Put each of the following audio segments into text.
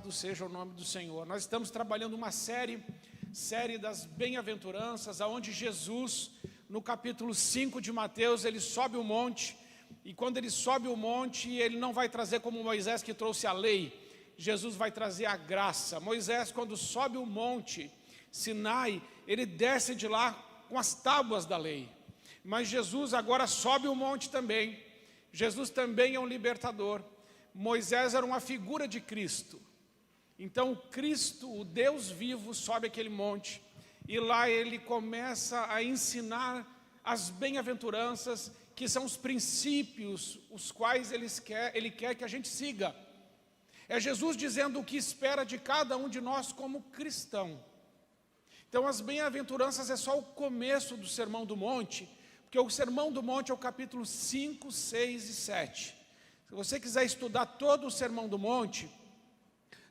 Louvado seja o nome do Senhor. Nós estamos trabalhando uma série das bem-aventuranças, onde Jesus, no capítulo 5 de Mateus, ele sobe o monte, e quando ele sobe o monte, ele não vai trazer como Moisés que trouxe a lei, Jesus vai trazer a graça. Moisés, quando sobe o monte Sinai, ele desce de lá com as tábuas da lei, mas Jesus agora sobe o monte também. Jesus também é um libertador. Moisés era uma figura de Cristo. Então Cristo, o Deus vivo, sobe aquele monte e lá ele começa a ensinar as bem-aventuranças, que são os princípios os quais ele quer que a gente siga. É Jesus dizendo o que espera de cada um de nós como cristão. Então as bem-aventuranças é só o começo do Sermão do Monte, porque o Sermão do Monte é o capítulo 5, 6 e 7. Se você quiser estudar todo o Sermão do Monte,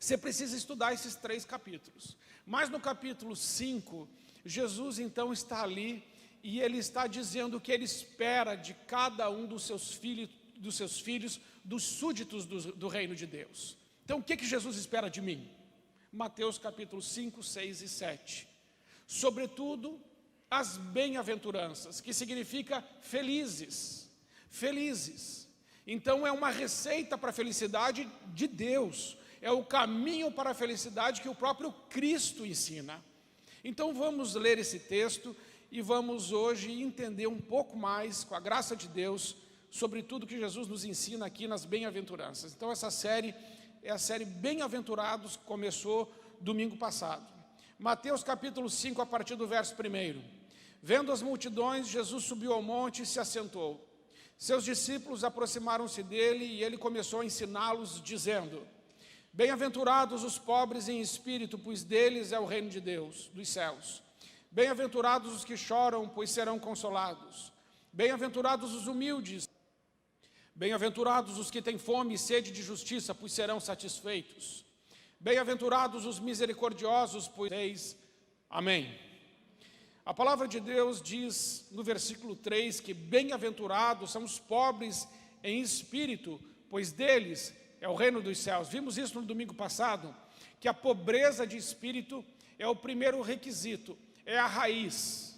você precisa estudar esses 3 capítulos. Mas no capítulo 5, Jesus então está ali e ele está dizendo o que ele espera de cada um dos seus filhos, dos súditos do reino de Deus. Então o que Jesus espera de mim? Mateus capítulo 5, 6 e 7. Sobretudo as bem-aventuranças, que significa felizes, felizes. Então é uma receita para a felicidade de Deus, é o caminho para a felicidade que o próprio Cristo ensina. Então vamos ler esse texto e vamos hoje entender um pouco mais, com a graça de Deus, sobre tudo que Jesus nos ensina aqui nas bem-aventuranças. Então essa série é a série Bem-aventurados, que começou domingo passado. Mateus capítulo 5, a partir do verso 1. Vendo as multidões, Jesus subiu ao monte e se assentou. Seus discípulos aproximaram-se dele e ele começou a ensiná-los, dizendo: Bem-aventurados os pobres em espírito, pois deles é o reino de Deus, dos céus. Bem-aventurados os que choram, pois serão consolados. Bem-aventurados os humildes. Bem-aventurados os que têm fome e sede de justiça, pois serão satisfeitos. Bem-aventurados os misericordiosos, pois eis. Amém. A palavra de Deus diz no versículo 3 que bem-aventurados são os pobres em espírito, pois deles é o reino dos céus. Vimos isso no domingo passado, que a pobreza de espírito é o primeiro requisito, é a raiz,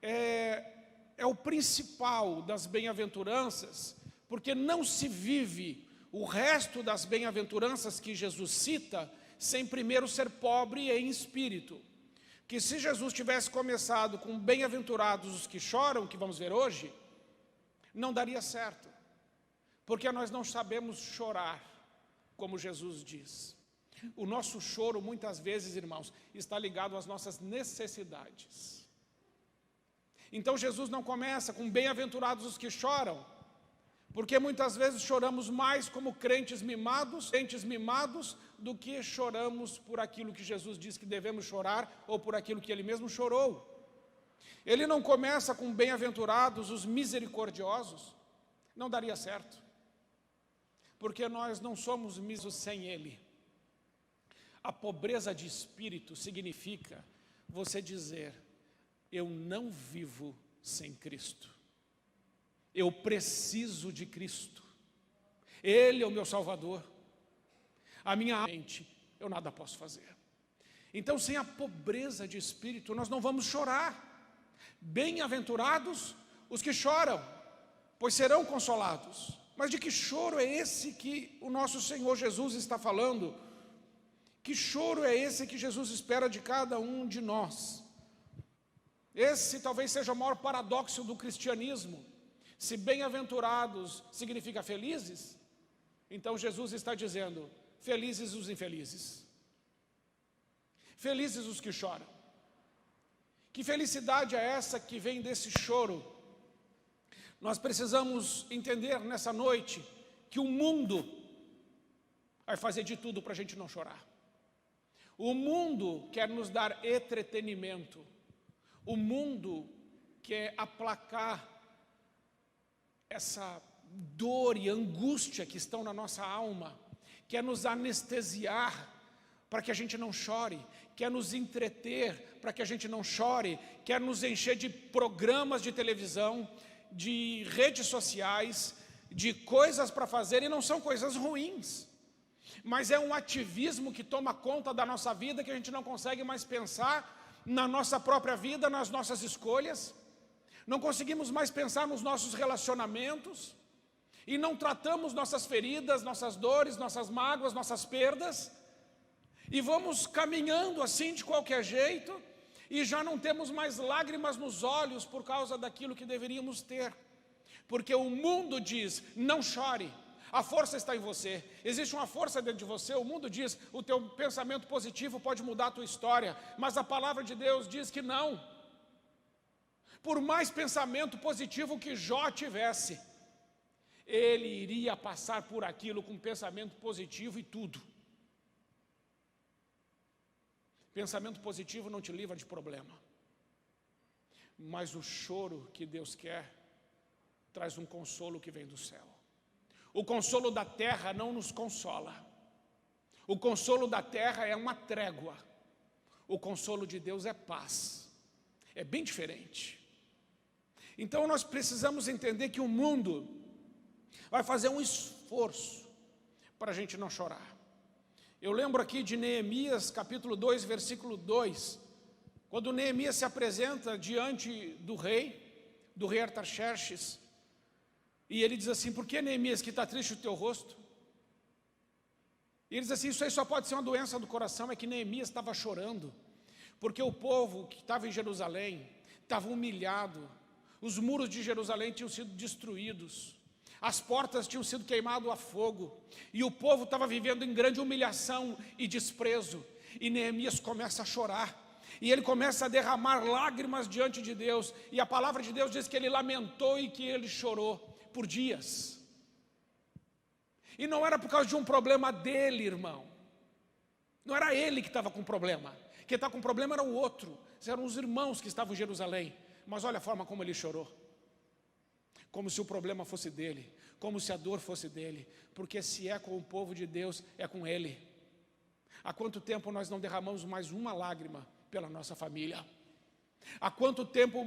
é o principal das bem-aventuranças, porque não se vive o resto das bem-aventuranças que Jesus cita sem primeiro ser pobre em espírito. Que se Jesus tivesse começado com bem-aventurados os que choram, que vamos ver hoje, não daria certo, porque nós não sabemos chorar, como Jesus diz. O nosso choro, muitas vezes, irmãos, está ligado às nossas necessidades. Então Jesus não começa com bem-aventurados os que choram, porque muitas vezes choramos mais como crentes mimados do que choramos por aquilo que Jesus diz que devemos chorar ou por aquilo que ele mesmo chorou. Ele não começa com bem-aventurados os misericordiosos, não daria certo, porque nós não somos misos sem ele. A pobreza de espírito significa você dizer: eu não vivo sem Cristo. Eu preciso de Cristo. Ele é o meu Salvador. A minha mente, eu nada posso fazer. Então, sem a pobreza de espírito, nós não vamos chorar. Bem-aventurados os que choram, pois serão consolados. Mas de que choro é esse que o nosso Senhor Jesus está falando? Que choro é esse que Jesus espera de cada um de nós? Esse talvez seja o maior paradoxo do cristianismo. Se bem-aventurados significa felizes, então Jesus está dizendo: felizes os infelizes, felizes os que choram. Que felicidade é essa que vem desse choro? Nós precisamos entender nessa noite que o mundo vai fazer de tudo para a gente não chorar. O mundo quer nos dar entretenimento, o mundo quer aplacar essa dor e angústia que estão na nossa alma, quer nos anestesiar para que a gente não chore, quer nos entreter para que a gente não chore, quer nos encher de programas de televisão, de redes sociais, de coisas para fazer, e não são coisas ruins. mas é um ativismo que toma conta da nossa vida, que a gente não consegue mais pensar na nossa própria vida, nas nossas escolhas, não conseguimos mais pensar nos nossos relacionamentos, e não tratamos nossas feridas, nossas dores, nossas mágoas, nossas perdas, e vamos caminhando assim de qualquer jeito, e já não temos mais lágrimas nos olhos por causa daquilo que deveríamos ter, porque o mundo diz, não chore, a força está em você, existe uma força dentro de você, o mundo diz, o teu pensamento positivo pode mudar a tua história, mas a palavra de Deus diz que não. Por mais pensamento positivo que Jó tivesse, ele iria passar por aquilo com pensamento positivo e tudo. Pensamento positivo não te livra de problema, mas o choro que Deus quer traz um consolo que vem do céu. O consolo da terra não nos consola. O consolo da terra é uma trégua. O consolo de Deus é paz. É bem diferente. Então nós precisamos entender que o mundo vai fazer um esforço para a gente não chorar. Eu lembro aqui de Neemias, capítulo 2, versículo 2, quando Neemias se apresenta diante do rei Artaxerxes, e ele diz assim, por que, Neemias, que está triste o teu rosto? E ele diz assim, isso aí só pode ser uma doença do coração, é que Neemias estava chorando, porque o povo que estava em Jerusalém estava humilhado, os muros de Jerusalém tinham sido destruídos, as portas tinham sido queimadas a fogo, e o povo estava vivendo em grande humilhação e desprezo, e Neemias começa a chorar, e ele começa a derramar lágrimas diante de Deus, e a palavra de Deus diz que ele lamentou e que ele chorou por dias. E não era por causa de um problema dele, irmão. Não era ele que estava com problema. Quem estava com problema era o outro. Eram os irmãos que estavam em Jerusalém. Mas olha a forma como ele chorou. Como se o problema fosse dele. Como se a dor fosse dele. Porque se é com o povo de Deus, é com ele. Há quanto tempo nós não derramamos mais uma lágrima pela nossa família? Há quanto tempo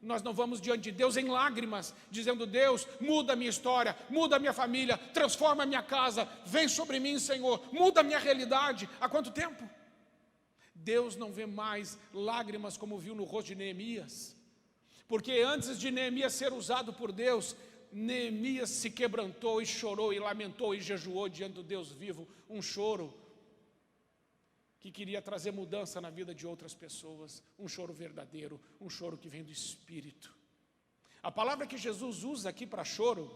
nós não vamos diante de Deus em lágrimas, dizendo, Deus, muda a minha história, muda a minha família, transforma a minha casa, vem sobre mim, Senhor, muda a minha realidade. Há quanto tempo? Deus não vê mais lágrimas como viu no rosto de Neemias, porque antes de Neemias ser usado por Deus, Neemias se quebrantou e chorou e lamentou e jejuou diante do Deus vivo, um choro que queria trazer mudança na vida de outras pessoas, um choro verdadeiro, um choro que vem do Espírito. A palavra que Jesus usa aqui para choro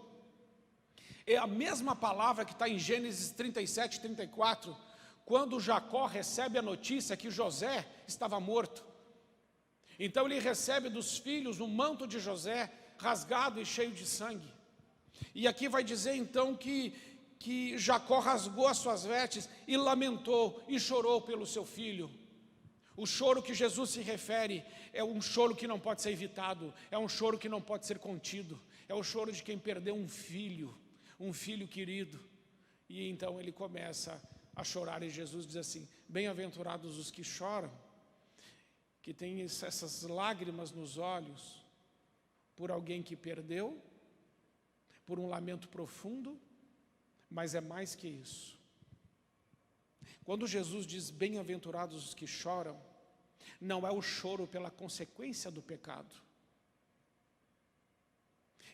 é a mesma palavra que está em Gênesis 37, 34, quando Jacó recebe a notícia que José estava morto. Então ele recebe dos filhos um manto de José rasgado e cheio de sangue. E aqui vai dizer então que Jacó rasgou as suas vestes e lamentou e chorou pelo seu filho. O choro que Jesus se refere é um choro que não pode ser evitado, é um choro que não pode ser contido, é o choro de quem perdeu um filho querido. E então ele começa a chorar e Jesus diz assim, bem-aventurados os que choram, que têm essas lágrimas nos olhos, por alguém que perdeu, por um lamento profundo, mas é mais que isso. Quando Jesus diz bem-aventurados os que choram, não é o choro pela consequência do pecado.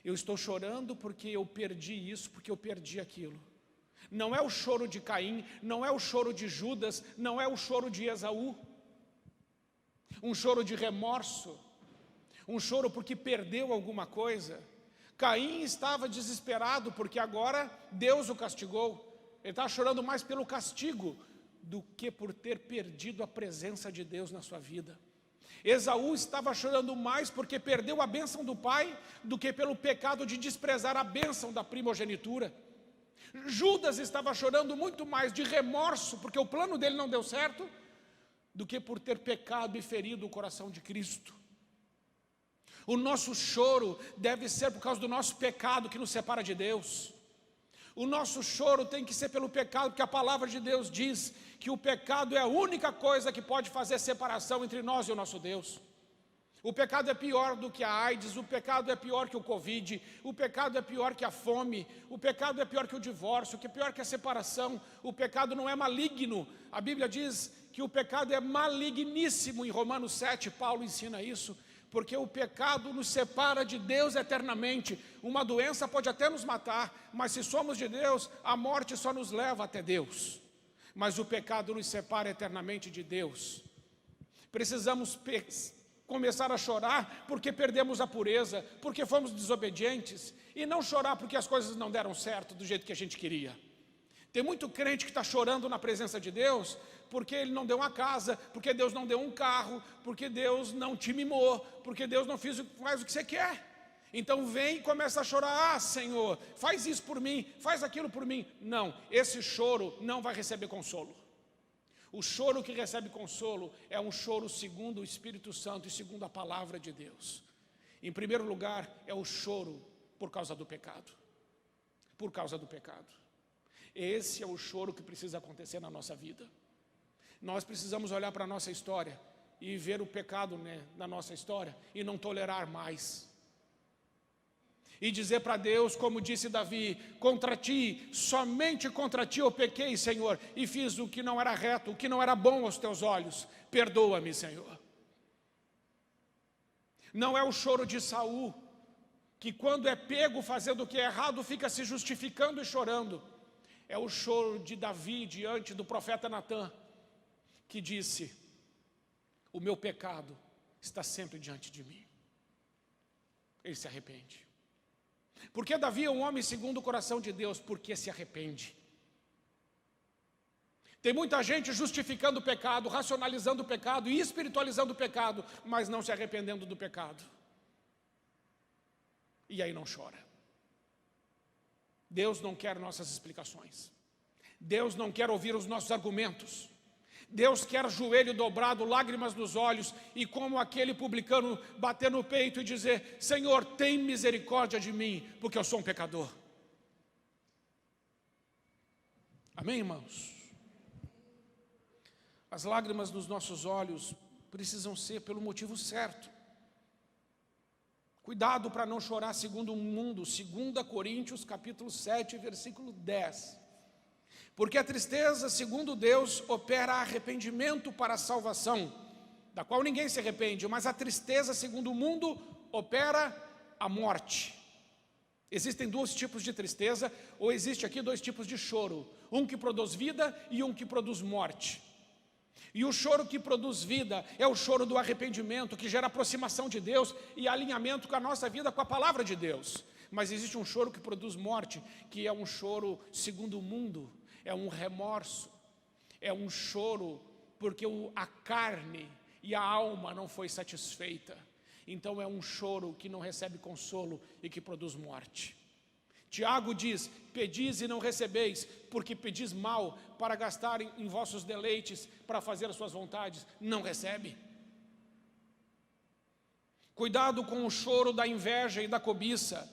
Eu estou chorando porque eu perdi isso, porque eu perdi aquilo. Não é o choro de Caim, não é o choro de Judas, não é o choro de Esaú. Um choro de remorso, um choro porque perdeu alguma coisa. Caim estava desesperado porque agora Deus o castigou. Ele estava chorando mais pelo castigo do que por ter perdido a presença de Deus na sua vida. Esaú estava chorando mais porque perdeu a bênção do pai do que pelo pecado de desprezar a bênção da primogenitura. Judas estava chorando muito mais de remorso porque o plano dele não deu certo do que por ter pecado e ferido o coração de Cristo. O nosso choro deve ser por causa do nosso pecado que nos separa de Deus. O nosso choro tem que ser pelo pecado, porque a palavra de Deus diz que o pecado é a única coisa que pode fazer separação entre nós e o nosso Deus. O pecado é pior do que a AIDS, o pecado é pior que o Covid, o pecado é pior que a fome, o pecado é pior que o divórcio, o que é pior que a separação. O pecado não é maligno. A Bíblia diz que o pecado é maligníssimo. Em Romanos 7, Paulo ensina isso, porque o pecado nos separa de Deus eternamente. Uma doença pode até nos matar, mas se somos de Deus, a morte só nos leva até Deus. Mas o pecado nos separa eternamente de Deus. Precisamos começar a chorar porque perdemos a pureza, porque fomos desobedientes, e não chorar porque as coisas não deram certo do jeito que a gente queria. Tem muito crente que está chorando na presença de Deus porque ele não deu uma casa, porque Deus não deu um carro, porque Deus não te mimou, porque Deus não faz o que você quer. Então vem e começa a chorar: ah, Senhor, faz isso por mim, faz aquilo por mim. Não, esse choro não vai receber consolo. O choro que recebe consolo é um choro segundo o Espírito Santo e segundo a palavra de Deus. Em primeiro lugar, é o choro por causa do pecado. Por causa do pecado. Esse é o choro que precisa acontecer na nossa vida. Nós precisamos olhar para a nossa história e ver o pecado, na nossa história e não tolerar mais. E dizer para Deus, como disse Davi: contra ti, somente contra ti eu pequei, Senhor, e fiz o que não era reto, o que não era bom aos teus olhos. Perdoa-me, Senhor. Não é o choro de Saul, que quando é pego fazendo o que é errado, fica se justificando e chorando. É o choro de Davi diante do profeta Natã, que disse: o meu pecado está sempre diante de mim. Ele se arrepende. Porque Davi é um homem segundo o coração de Deus, porque se arrepende. Tem muita gente justificando o pecado, racionalizando o pecado e espiritualizando o pecado, mas não se arrependendo do pecado. E aí não chora. Deus não quer nossas explicações. Deus não quer ouvir os nossos argumentos. Deus quer joelho dobrado, lágrimas nos olhos, e como aquele publicano bater no peito e dizer: Senhor, tem misericórdia de mim, porque eu sou um pecador. Amém, irmãos? As lágrimas nos nossos olhos precisam ser pelo motivo certo. Cuidado para não chorar segundo o mundo. 2 Coríntios capítulo 7, versículo 10. Porque a tristeza, segundo Deus, opera arrependimento para a salvação, da qual ninguém se arrepende, mas a tristeza, segundo o mundo, opera a morte. Existem dois tipos de tristeza, ou existe aqui dois tipos de choro: um que produz vida e um que produz morte. E o choro que produz vida é o choro do arrependimento, que gera aproximação de Deus e alinhamento com a nossa vida, com a palavra de Deus. Mas existe um choro que produz morte, que é um choro segundo o mundo. É um remorso, é um choro porque a carne e a alma não foi satisfeita. Então é um choro que não recebe consolo e que produz morte. Tiago diz: pedis e não recebeis, porque pedis mal para gastar em vossos deleites, para fazer as suas vontades. Não recebe. Cuidado com o choro da inveja e da cobiça.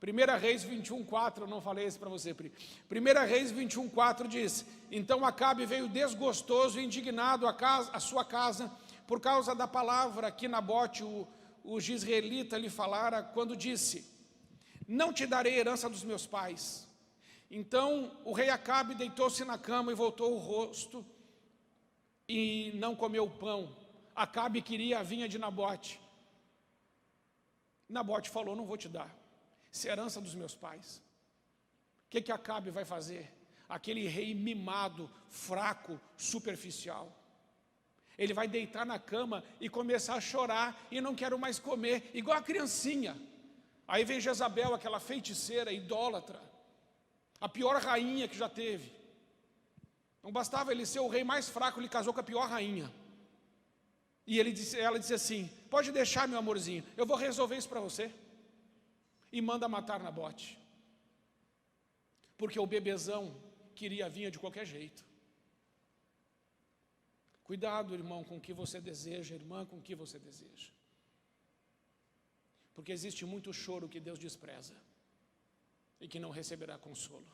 1 Reis 21:4, eu não falei isso para você, Pri. 1 Reis 21:4 diz: então Acabe veio desgostoso e indignado à sua casa, por causa da palavra que Nabote, o jezreelita, lhe falara, quando disse: não te darei herança dos meus pais. Então o rei Acabe deitou-se na cama e voltou o rosto e não comeu pão. Acabe queria a vinha de Nabote. Nabote falou: não vou te dar, se é herança dos meus pais. O que Acabe vai fazer? Aquele rei mimado, fraco, superficial. Ele vai deitar na cama e começar a chorar e não quero mais comer, igual a criancinha. Aí vem Jezabel, aquela feiticeira, idólatra, a pior rainha que já teve. Não bastava ele ser o rei mais fraco, ele casou com a pior rainha. E ela disse assim: pode deixar, meu amorzinho, eu vou resolver isso para você. E manda matar Nabote, porque o bebezão queria a vinha de qualquer jeito. Cuidado, irmão, com o que você deseja, irmã, com o que você deseja, porque existe muito choro que Deus despreza e que não receberá consolo.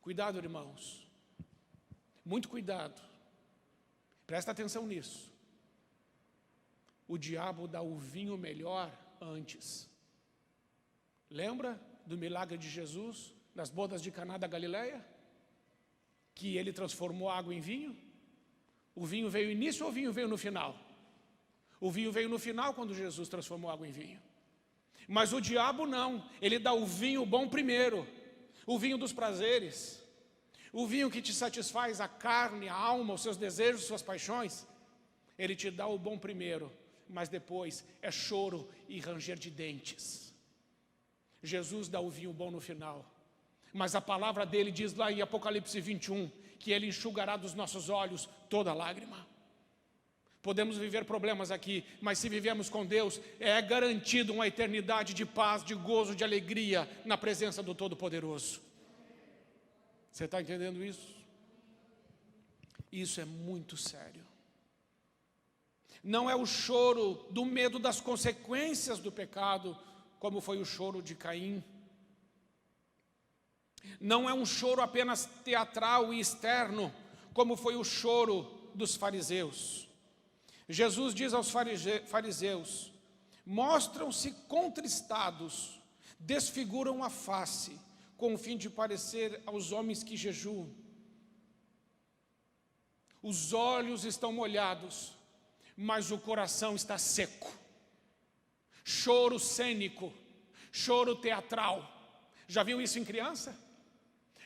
Cuidado, irmãos, muito cuidado, presta atenção nisso. o diabo dá o vinho melhor antes. Lembra do milagre de Jesus nas bodas de Caná da Galileia? Que ele transformou água em vinho? O vinho veio no início ou o vinho veio no final? O vinho veio no final, quando Jesus transformou água em vinho. Mas o diabo não, ele dá o vinho bom primeiro, o vinho dos prazeres, o vinho que te satisfaz a carne, a alma, os seus desejos, suas paixões. Ele te dá o bom primeiro, mas depois é choro e ranger de dentes. Jesus dá o vinho bom no final, mas a palavra dele diz lá em Apocalipse 21, que ele enxugará dos nossos olhos toda lágrima. Podemos viver problemas aqui, mas se vivemos com Deus, é garantido uma eternidade de paz, de gozo, de alegria na presença do Todo-Poderoso. Você está entendendo isso? Isso é muito sério. Não é o choro do medo das consequências do pecado, como foi o choro de Caim. Não é um choro apenas teatral e externo, como foi o choro dos fariseus. Jesus diz aos fariseus: mostram-se contristados, desfiguram a face, com o fim de parecer aos homens que jejuam. Os olhos estão molhados, mas o coração está seco. Choro cênico, choro teatral. Já viu isso em criança?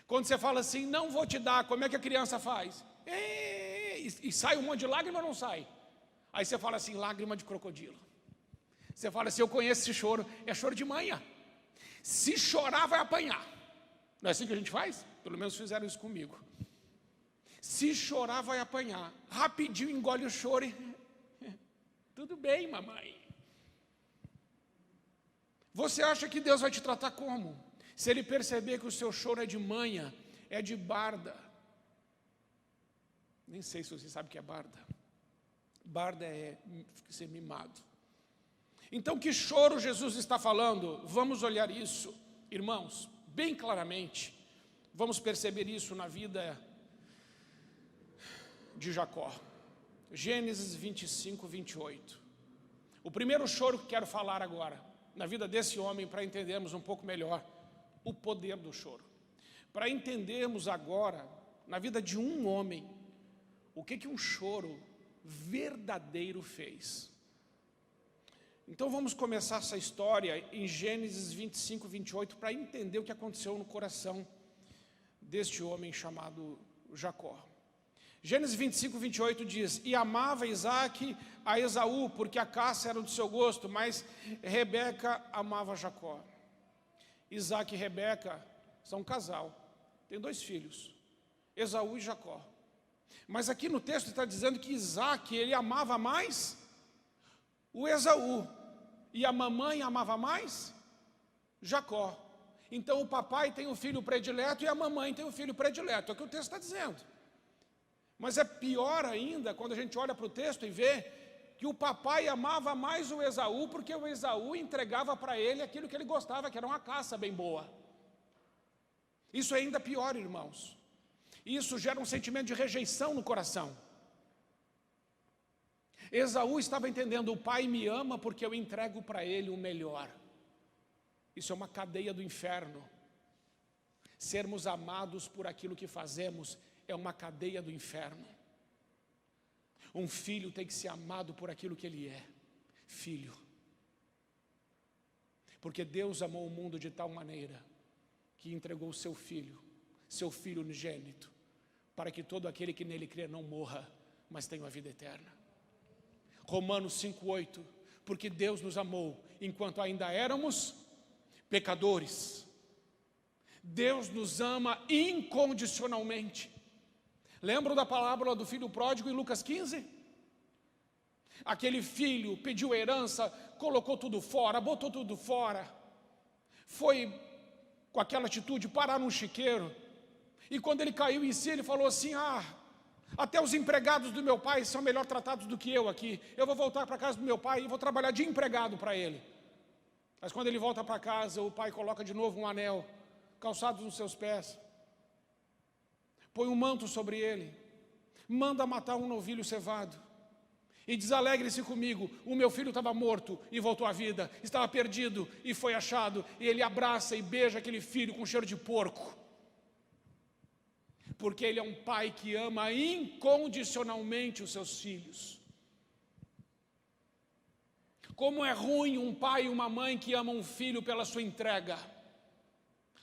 Quando você fala assim, não vou te dar, como é que a criança faz? E sai um monte de lágrima ou não sai? Aí você fala assim, lágrima de crocodilo. Você fala assim, eu conheço esse choro, é choro de manhã. Se chorar, vai apanhar. Não é assim que a gente faz? Pelo menos fizeram isso comigo. Se chorar, vai apanhar. Rapidinho engole o choro e... tudo bem, mamãe. Você acha que Deus vai te tratar como? Se Ele perceber que o seu choro é de manha, é de barda. Nem sei se você sabe o que é barda. Barda é ser mimado. Então, que choro Jesus está falando? Vamos olhar isso, irmãos, bem claramente. Vamos perceber isso na vida de Jacó. Gênesis 25, 28. O primeiro choro que quero falar agora, na vida desse homem, para entendermos um pouco melhor o poder do choro. Para entendermos agora, na vida de um homem, o que um choro verdadeiro fez. Então vamos começar essa história em Gênesis 25, 28, para entender o que aconteceu no coração deste homem chamado Jacó. Gênesis 25, 28 diz: e amava Isaque a Esaú, porque a caça era do seu gosto, mas Rebeca amava Jacó. Isaque e Rebeca são um casal, tem 2 filhos, Esaú e Jacó. Mas aqui no texto está dizendo que Isaque, ele amava mais o Esaú, e a mamãe amava mais Jacó. Então o papai tem o filho predileto e a mamãe tem o filho predileto, é o que o texto está dizendo. Mas é pior ainda quando a gente olha para o texto e vê que o papai amava mais o Esaú, porque o Esaú entregava para ele aquilo que ele gostava, que era uma caça bem boa. Isso é ainda pior, irmãos. Isso gera um sentimento de rejeição no coração. Esaú estava entendendo, o pai me ama porque eu entrego para ele o melhor. Isso é uma cadeia do inferno. Sermos amados por aquilo que fazemos é uma cadeia do inferno. Um filho tem que ser amado por aquilo que ele é, filho. Porque Deus amou o mundo de tal maneira que entregou o seu filho unigênito, para que todo aquele que nele crê não morra, mas tenha a vida eterna. Romanos 5,8, porque Deus nos amou enquanto ainda éramos pecadores. Deus nos ama incondicionalmente. Lembram da parábola do filho pródigo em Lucas 15? Aquele filho pediu herança, colocou tudo fora, botou tudo fora. Foi com aquela atitude parar num chiqueiro. E quando ele caiu em si, ele falou assim, até os empregados do meu pai são melhor tratados do que eu aqui. Eu vou voltar para a casa do meu pai e vou trabalhar de empregado para ele. Mas quando ele volta para casa, o pai coloca de novo um anel, calçado nos seus pés, põe um manto sobre ele, manda matar um novilho cevado. E diz: alegre-se comigo, o meu filho estava morto e voltou à vida, estava perdido e foi achado. E ele abraça e beija aquele filho com cheiro de porco, porque ele é um pai que ama incondicionalmente os seus filhos. Como é ruim um pai e uma mãe que amam um filho pela sua entrega.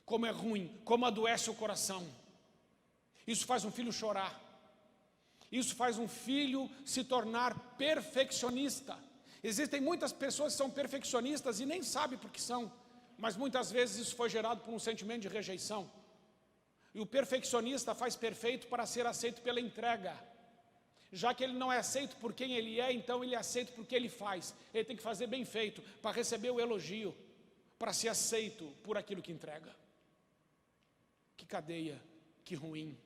Como é ruim, como adoece o coração. Isso faz um filho chorar. Isso faz um filho se tornar perfeccionista. Existem muitas pessoas que são perfeccionistas e nem sabem por que são, mas muitas vezes isso foi gerado por um sentimento de rejeição. E o perfeccionista faz perfeito para ser aceito pela entrega. Já que ele não é aceito por quem ele é, então ele é aceito por que ele faz. Ele tem que fazer bem feito para receber o elogio, para ser aceito por aquilo que entrega. Que cadeia, que ruim.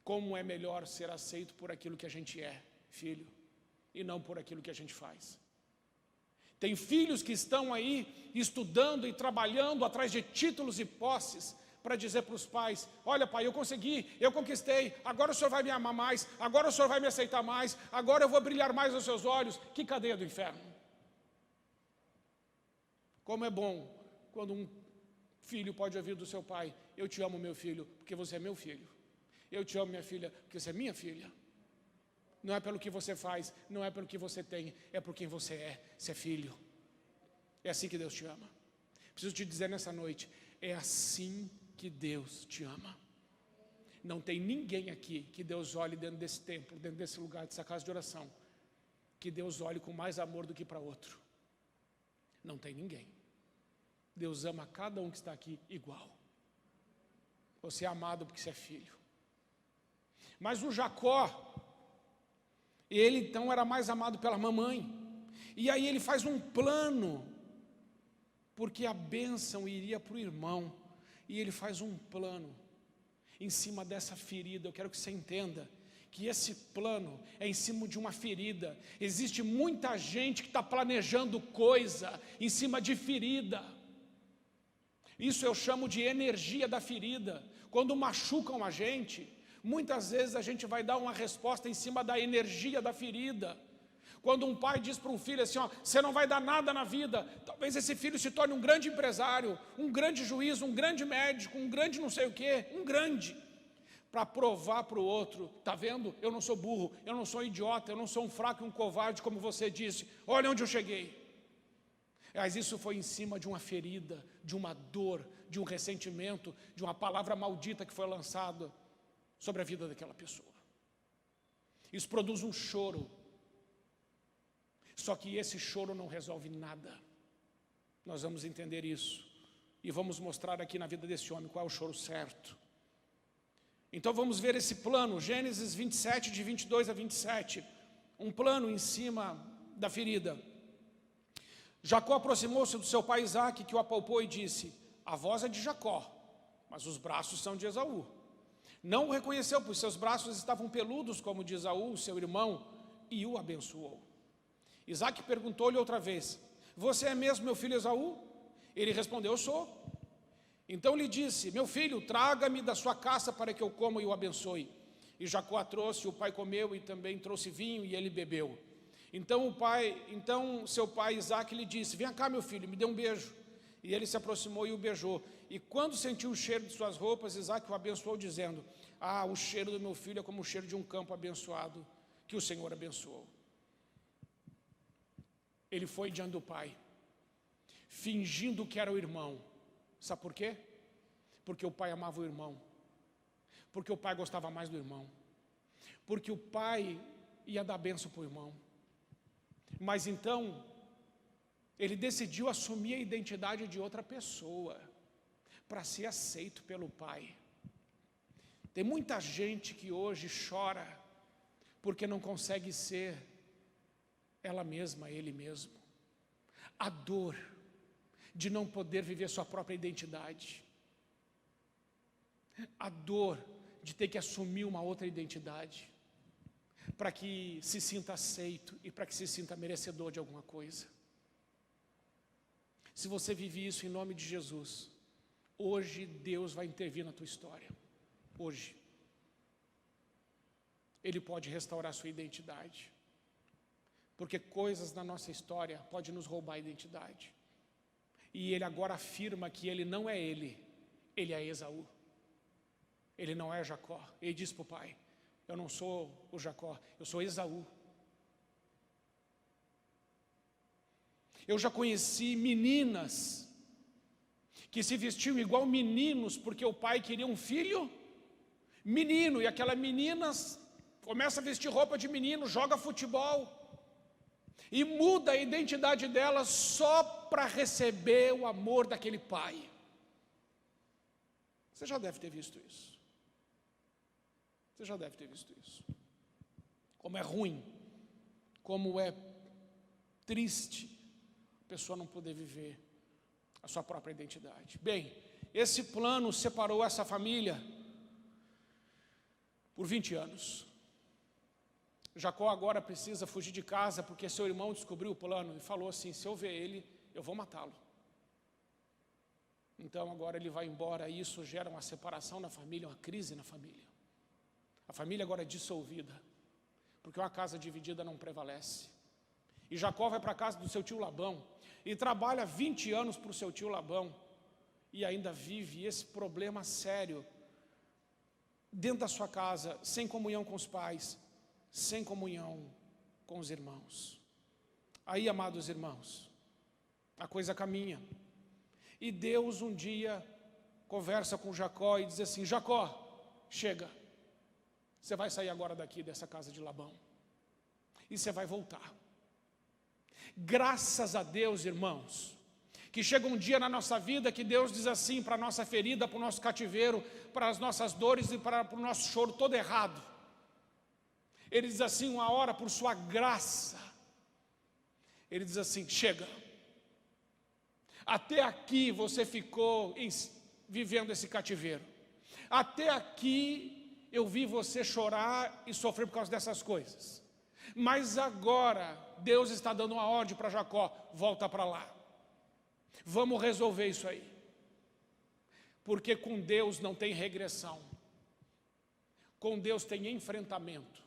Como é melhor ser aceito por aquilo que a gente é, filho, e não por aquilo que a gente faz. Tem filhos que estão aí estudando e trabalhando atrás de títulos e posses para dizer para os pais: olha pai, eu consegui, eu conquistei, agora o senhor vai me amar mais, agora o senhor vai me aceitar mais, agora eu vou brilhar mais aos seus olhos. Que cadeia do inferno. Como é bom quando um filho pode ouvir do seu pai: eu te amo, meu filho, porque você é meu filho. Eu te amo, minha filha, porque você é minha filha. Não é pelo que você faz, não é pelo que você tem, é por quem você é filho. É assim que Deus te ama. Preciso te dizer nessa noite, é assim que Deus te ama. Não tem ninguém aqui que Deus olhe dentro desse templo, dentro desse lugar, dessa casa de oração, que Deus olhe com mais amor do que para outro. Não tem ninguém. Deus ama cada um que está aqui igual. Você é amado porque você é filho. Mas o Jacó, ele então era mais amado pela mamãe. E aí ele faz um plano, porque a bênção iria para o irmão. E ele faz um plano em cima dessa ferida. Eu quero que você entenda que esse plano é em cima de uma ferida. Existe muita gente que está planejando coisa em cima de ferida. Isso eu chamo de energia da ferida. Quando machucam a gente, muitas vezes a gente vai dar uma resposta em cima da energia da ferida. Quando um pai diz para um filho assim: ó, você não vai dar nada na vida, talvez esse filho se torne um grande empresário, um grande juiz, um grande médico, um grande não sei o quê, um grande, para provar para o outro: tá vendo, eu não sou burro, eu não sou idiota, eu não sou um fraco e um covarde como você disse, olha onde eu cheguei. Mas isso foi em cima de uma ferida, de uma dor, de um ressentimento, de uma palavra maldita que foi lançada sobre a vida daquela pessoa. Isso produz um choro. Só que esse choro não resolve nada. Nós vamos entender isso e vamos mostrar aqui na vida desse homem qual é o choro certo. Então vamos ver esse plano, Gênesis 27, de 22 a 27. Um plano em cima da ferida. Jacó aproximou-se do seu pai Isaque, que o apalpou e disse: a voz é de Jacó, mas os braços são de Esaú. Não o reconheceu, pois seus braços estavam peludos como de Esaú, seu irmão, e o abençoou. Isaque perguntou-lhe outra vez: você é mesmo meu filho Esaú? Ele respondeu: eu sou. Então lhe disse: meu filho, traga-me da sua caça para que eu coma e o abençoe. E Jacó a trouxe, o pai comeu e também trouxe vinho e ele bebeu. Então seu pai Isaque lhe disse: vem cá, meu filho, me dê um beijo. E ele se aproximou e o beijou. E quando sentiu o cheiro de suas roupas, Isaque o abençoou, dizendo: ah, o cheiro do meu filho é como o cheiro de um campo abençoado, que o Senhor abençoou. Ele foi diante do pai, fingindo que era o irmão. Sabe por quê? Porque o pai amava o irmão. Porque o pai gostava mais do irmão. Porque o pai ia dar bênção para o irmão. Mas então, ele decidiu assumir a identidade de outra pessoa, para ser aceito pelo pai. Tem muita gente que hoje chora, porque não consegue ser ela mesma, ele mesmo. A dor de não poder viver sua própria identidade. A dor de ter que assumir uma outra identidade, para que se sinta aceito e para que se sinta merecedor de alguma coisa. Se você vive isso em nome de Jesus, hoje Deus vai intervir na tua história. Hoje. Ele pode restaurar a sua identidade. Porque coisas na nossa história podem nos roubar a identidade. E ele agora afirma que ele não é ele é Esaú. Ele não é Jacó. Ele diz para o pai: eu não sou o Jacó, eu sou Esaú. Eu já conheci meninas que se vestiam igual meninos porque o pai queria um filho menino, e aquela menina começa a vestir roupa de menino, joga futebol e muda a identidade dela só para receber o amor daquele pai. Você já deve ter visto isso. Você já deve ter visto isso. Como é ruim, como é triste a pessoa não poder viver a sua própria identidade. Bem, esse plano separou essa família por 20 anos. Jacó agora precisa fugir de casa porque seu irmão descobriu o plano e falou assim: se eu ver ele, eu vou matá-lo. Então agora ele vai embora e isso gera uma separação na família, uma crise na família. A família agora é dissolvida, porque uma casa dividida não prevalece. E Jacó vai para a casa do seu tio Labão e trabalha 20 anos para o seu tio Labão e ainda vive esse problema sério dentro da sua casa, sem comunhão com os pais, sem comunhão com os irmãos. Aí, amados irmãos, a coisa caminha. E Deus um dia conversa com Jacó e diz assim: Jacó, chega, você vai sair agora daqui dessa casa de Labão e você vai voltar. Graças a Deus, irmãos, que chega um dia na nossa vida que Deus diz assim para a nossa ferida, para o nosso cativeiro, para as nossas dores e para o nosso choro todo errado. Ele diz assim, uma hora, por sua graça, ele diz assim: chega, até aqui você ficou vivendo esse cativeiro, até aqui eu vi você chorar e sofrer por causa dessas coisas, mas agora Deus está dando uma ordem para Jacó: volta para lá, vamos resolver isso aí, porque com Deus não tem regressão, com Deus tem enfrentamento.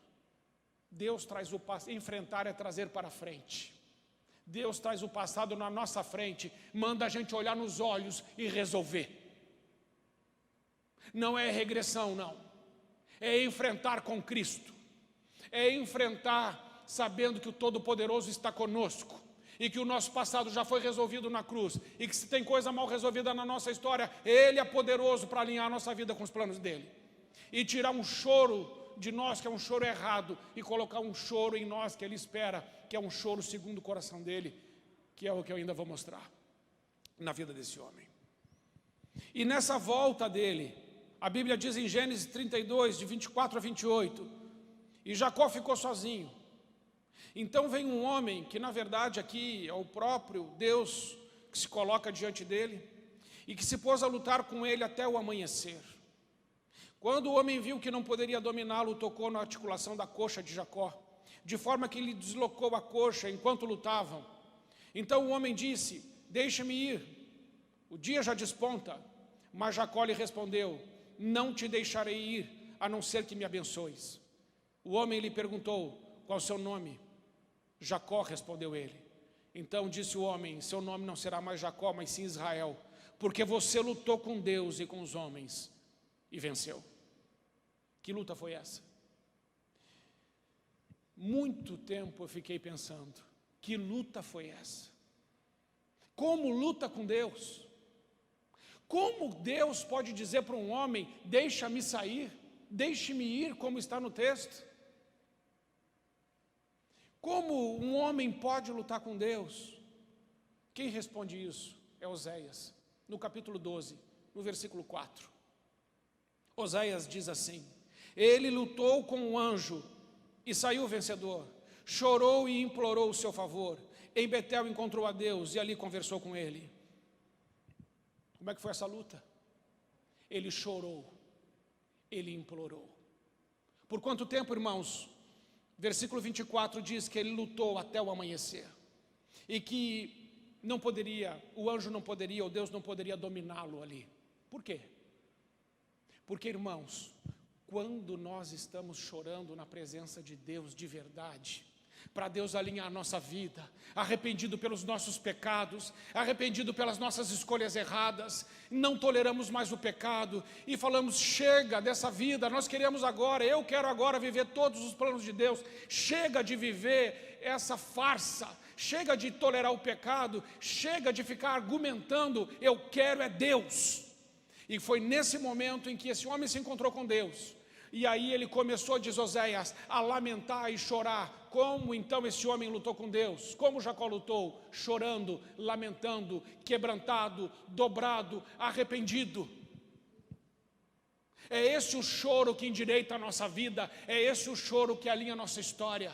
Deus traz o passado, enfrentar é trazer para frente. Deus traz o passado na nossa frente, manda a gente olhar nos olhos e resolver. Não é regressão, não. É enfrentar com Cristo. É enfrentar sabendo que o Todo-Poderoso está conosco e que o nosso passado já foi resolvido na cruz e que se tem coisa mal resolvida na nossa história, Ele é poderoso para alinhar a nossa vida com os planos dEle e tirar um choro de nós, que é um choro errado, e colocar um choro em nós que Ele espera, que é um choro segundo o coração dEle, que é o que eu ainda vou mostrar na vida desse homem. E nessa volta dele, a Bíblia diz em Gênesis 32, de 24 a 28, e Jacó ficou sozinho. Então vem um homem, que na verdade aqui é o próprio Deus que se coloca diante dele, e que se pôs a lutar com ele até o amanhecer. Quando o homem viu que não poderia dominá-lo, tocou na articulação da coxa de Jacó, de forma que lhe deslocou a coxa enquanto lutavam. Então o homem disse: deixa-me ir, o dia já desponta. Mas Jacó lhe respondeu: não te deixarei ir, a não ser que me abençoes. O homem lhe perguntou: qual é o seu nome? Jacó, respondeu ele. Então disse o homem: seu nome não será mais Jacó, mas sim Israel, porque você lutou com Deus e com os homens e venceu. Que luta foi essa? Muito tempo eu fiquei pensando: que luta foi essa? Como luta com Deus? Como Deus pode dizer para um homem: deixa-me sair, deixe-me ir, como está no texto? Como um homem pode lutar com Deus? Quem responde isso é Oséias, no capítulo 12, no versículo 4. Oséias diz assim: ele lutou com um anjo e saiu vencedor, chorou e implorou o seu favor. Em Betel encontrou a Deus e ali conversou com ele. Como é que foi essa luta? Ele chorou, ele implorou. Por quanto tempo, irmãos? Versículo 24 diz que ele lutou até o amanhecer, e que não poderia, o anjo não poderia, ou Deus não poderia dominá-lo ali. Por quê? Porque, irmãos, quando nós estamos chorando na presença de Deus de verdade, para Deus alinhar a nossa vida, arrependido pelos nossos pecados, arrependido pelas nossas escolhas erradas, não toleramos mais o pecado e falamos: chega dessa vida, nós queremos agora, eu quero agora viver todos os planos de Deus, chega de viver essa farsa, chega de tolerar o pecado, chega de ficar argumentando, eu quero é Deus. E foi nesse momento em que esse homem se encontrou com Deus, e aí ele começou, diz Oséias, a lamentar e chorar. Como então esse homem lutou com Deus? Como Jacó lutou? Chorando, lamentando, quebrantado, dobrado, arrependido. É esse o choro que endireita a nossa vida, é esse o choro que alinha a nossa história.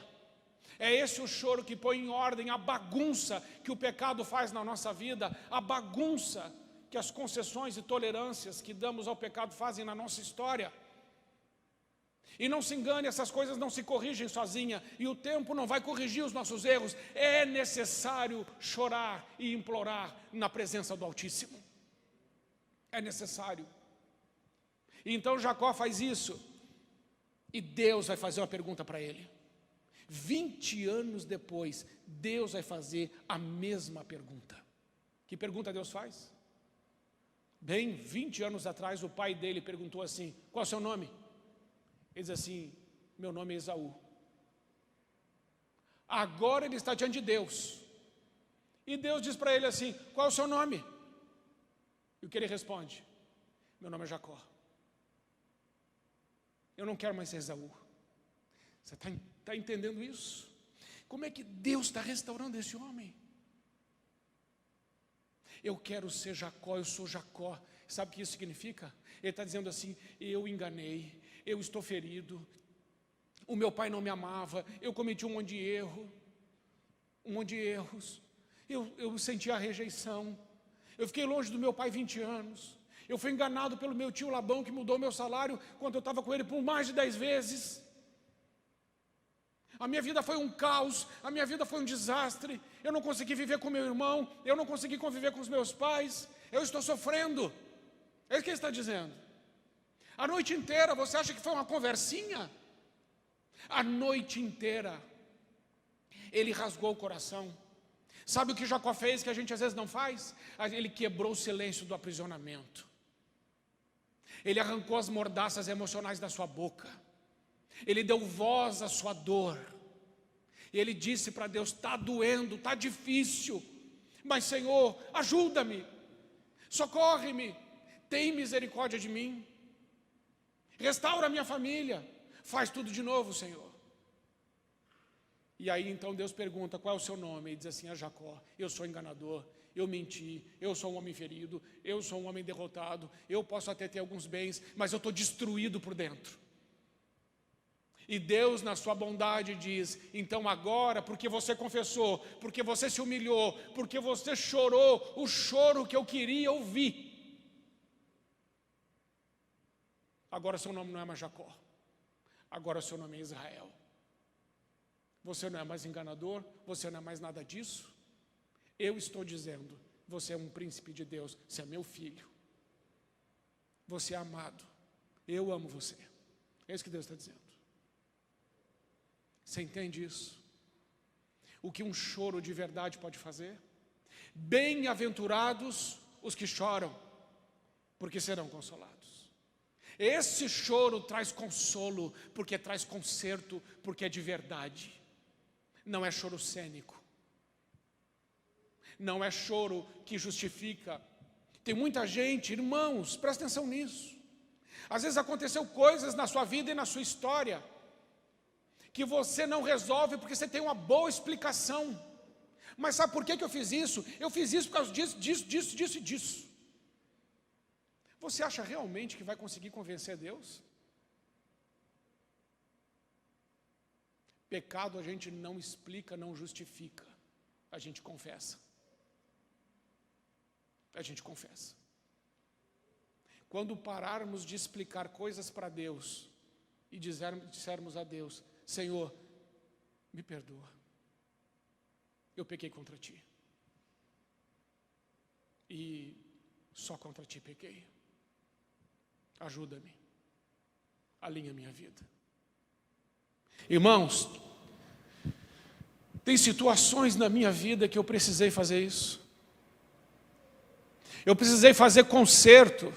É esse o choro que põe em ordem a bagunça que o pecado faz na nossa vida, a bagunça que as concessões e tolerâncias que damos ao pecado fazem na nossa história. E não se engane, essas coisas não se corrigem sozinha, e o tempo não vai corrigir os nossos erros. É necessário chorar e implorar na presença do Altíssimo. É necessário. E então Jacó faz isso, e Deus vai fazer uma pergunta para ele. 20 anos depois, Deus vai fazer a mesma pergunta. Que pergunta Deus faz? Bem, 20 anos atrás, o pai dele perguntou assim: qual é o seu nome? Ele diz assim: meu nome é Esaú. Agora ele está diante de Deus, e Deus diz para ele assim: qual é o seu nome? E o que ele responde? Meu nome é Jacó. Eu não quero mais ser Esaú. Você está entendendo isso? Como é que Deus está restaurando esse homem? Eu quero ser Jacó, eu sou Jacó. Sabe o que isso significa? Ele está dizendo assim: eu enganei, eu estou ferido, o meu pai não me amava, eu cometi um monte de erros, eu senti a rejeição, eu fiquei longe do meu pai 20 anos, eu fui enganado pelo meu tio Labão, que mudou meu salário quando eu estava com ele por mais de 10 vezes. A minha vida foi um caos, a minha vida foi um desastre, eu não consegui viver com meu irmão, eu não consegui conviver com os meus pais, eu estou sofrendo. É isso que ele está dizendo. A noite inteira, você acha que foi uma conversinha? A noite inteira, ele rasgou o coração. Sabe o que Jacó fez, que a gente às vezes não faz? Ele quebrou o silêncio do aprisionamento. Ele arrancou as mordaças emocionais da sua boca. Ele deu voz à sua dor. E ele disse para Deus: está doendo, está difícil, mas Senhor, ajuda-me, socorre-me, tem misericórdia de mim, restaura a minha família, faz tudo de novo, Senhor. E aí então Deus pergunta: qual é o seu nome? Ele diz assim: é Jacó. Eu sou enganador, eu menti, eu sou um homem ferido, eu sou um homem derrotado, eu posso até ter alguns bens, mas eu estou destruído por dentro. E Deus, na sua bondade, diz: então agora, porque você confessou, porque você se humilhou, porque você chorou o choro que eu queria ouvir, agora seu nome não é mais Jacó, agora seu nome é Israel. Você não é mais enganador, você não é mais nada disso. Eu estou dizendo: você é um príncipe de Deus, você é meu filho, você é amado, eu amo você. É isso que Deus está dizendo. Você entende isso? O que um choro de verdade pode fazer? Bem-aventurados os que choram, porque serão consolados. Esse choro traz consolo, porque traz conserto, porque é de verdade. Não é choro cênico, não é choro que justifica. Tem muita gente, irmãos, presta atenção nisso. Às vezes aconteceu coisas na sua vida e na sua história que você não resolve porque você tem uma boa explicação. Mas sabe por que eu fiz isso? Eu fiz isso por causa disso e disso. Você acha realmente que vai conseguir convencer Deus? Pecado a gente não explica, não justifica. A gente confessa. A gente confessa. Quando pararmos de explicar coisas para Deus e dissermos a Deus: Senhor, me perdoa, eu pequei contra Ti, e só contra Ti pequei, ajuda-me, alinha minha vida. Irmãos, Tem situações na minha vida que eu precisei fazer isso. Eu precisei fazer conserto.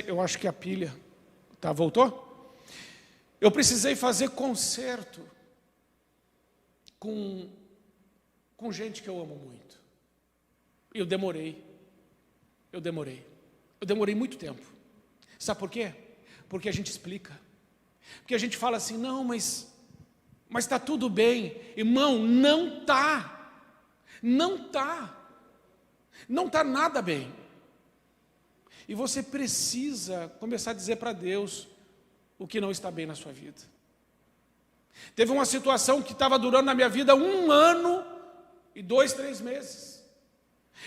Eu acho que a pilha, tá, voltou? Eu precisei fazer conserto com gente que eu amo muito. E eu demorei muito tempo. Sabe por quê? Porque a gente explica. Porque a gente fala assim, não, mas está tudo bem. Irmão, não está. Não está nada bem. E você precisa começar a dizer para Deus o que não está bem na sua vida. Teve uma situação que estava durando na minha vida 1 ano e 2, 3 meses.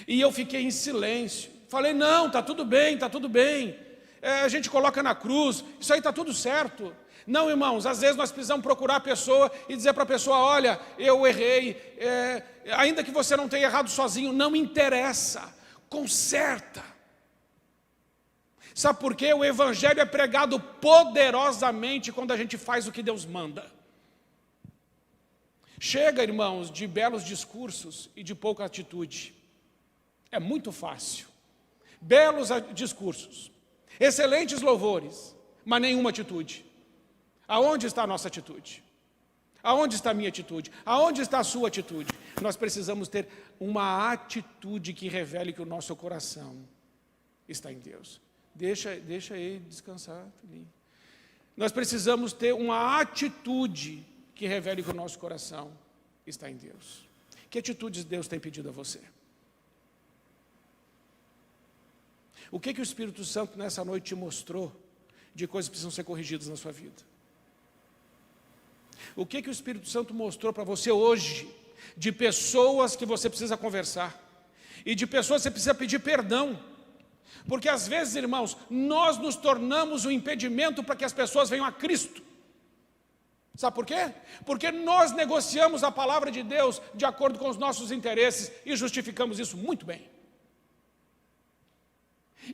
E eu fiquei em silêncio. Falei, não, está tudo bem, está tudo bem. A gente coloca na cruz, isso aí está tudo certo. Não, irmãos, às vezes nós precisamos procurar a pessoa e dizer para a pessoa, olha, eu errei, ainda que você não tenha errado sozinho, não interessa, conserta. Sabe por quê? O evangelho é pregado poderosamente quando a gente faz o que Deus manda. Chega, irmãos, de belos discursos e de pouca atitude. É muito fácil. Belos discursos, excelentes louvores, mas nenhuma atitude. Aonde está a nossa atitude? Aonde está a minha atitude? Aonde está a sua atitude? Nós precisamos ter uma atitude que revele que o nosso coração está em Deus. Deixa ele descansar, filhinho. Nós precisamos ter uma atitude que revele que o nosso coração está em Deus. Que atitudes Deus tem pedido a você? O que o Espírito Santo nessa noite te mostrou de coisas que precisam ser corrigidas na sua vida? O que o Espírito Santo mostrou para você hoje de pessoas que você precisa conversar e de pessoas que você precisa pedir perdão? Porque às vezes, irmãos, nós nos tornamos um impedimento para que as pessoas venham a Cristo. Sabe por quê? Porque nós negociamos a palavra de Deus de acordo com os nossos interesses e justificamos isso muito bem.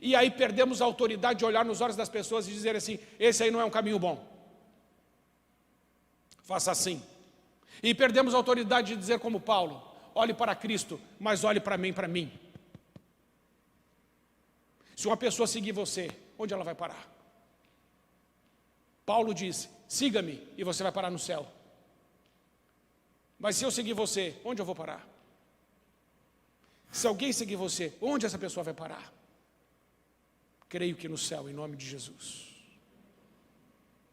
E aí perdemos a autoridade de olhar nos olhos das pessoas e dizer assim, esse aí não é um caminho bom. Faça assim. E perdemos a autoridade de dizer como Paulo, olhe para Cristo, mas olhe para mim. Se uma pessoa seguir você, onde ela vai parar? Paulo disse, siga-me e você vai parar no céu. Mas se eu seguir você, onde eu vou parar? Se alguém seguir você, onde essa pessoa vai parar? Creio que no céu, em nome de Jesus.